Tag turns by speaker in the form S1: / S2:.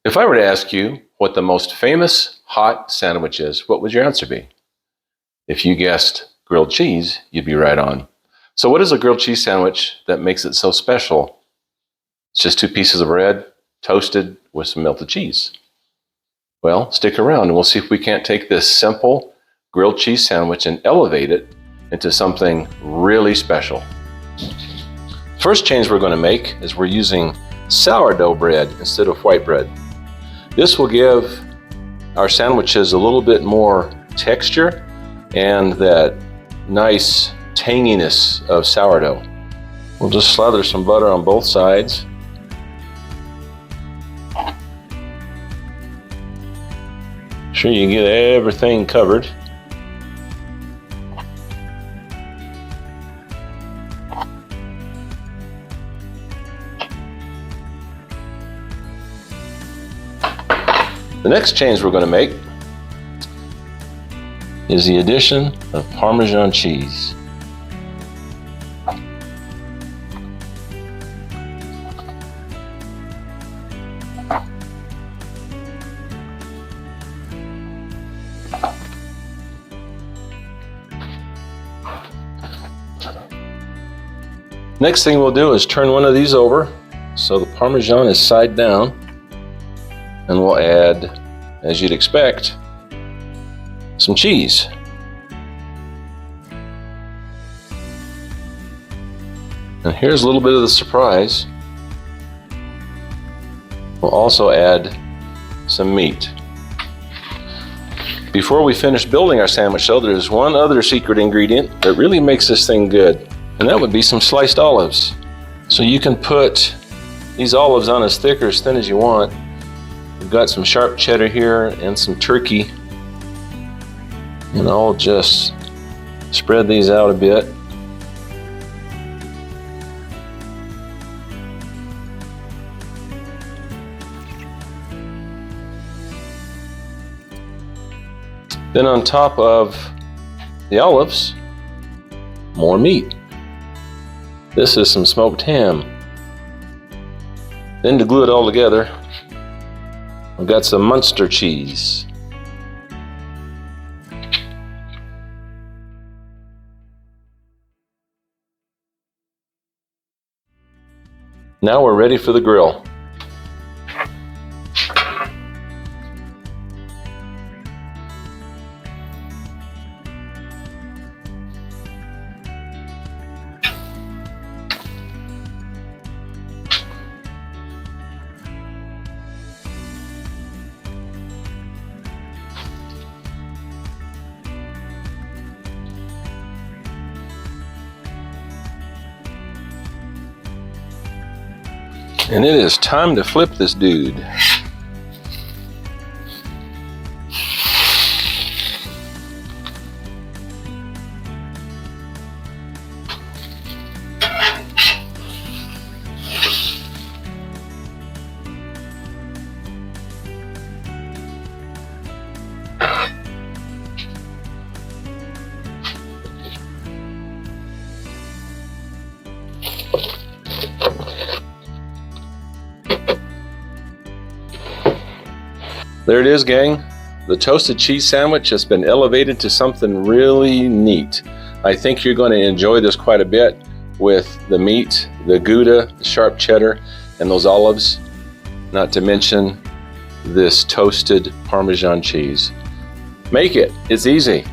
S1: If I were to ask you what the most famous hot sandwich is, what would your answer be? If you guessed grilled cheese, you'd be right on. So what is a grilled cheese sandwich that makes it so special? It's just 2 pieces of bread, toasted with some melted cheese. Well, stick around and we'll see if we can't take this simple grilled cheese sandwich and elevate it into something really special. First change we're going to make is we're using sourdough bread instead of white bread. This will give our sandwiches a little bit more texture and that nice tanginess of sourdough. We'll just slather some butter on both sides. Sure you get everything covered. The next change we're going to make is the addition of Parmesan cheese. Next thing we'll do is turn one of these over so the Parmesan is side down. And we'll add, as you'd expect, some cheese. And here's a little bit of the surprise. We'll also add some meat. Before we finish building our sandwich though, there's one other secret ingredient that really makes this thing good, and that would be some sliced olives. So you can put these olives on as thick or as thin as you want. We've got some sharp cheddar here and some turkey, and I'll just spread these out a bit. Then on top of the olives, more meat. This is some smoked ham. Then to glue it all together, I've got some Muenster cheese. Now we're ready for the grill. And it is time to flip this dude. There it is, gang. The toasted cheese sandwich has been elevated to something really neat. I think you're going to enjoy this quite a bit with the meat, the Gouda, the sharp cheddar, and those olives, not to mention this toasted Parmesan cheese. Make it. It's easy.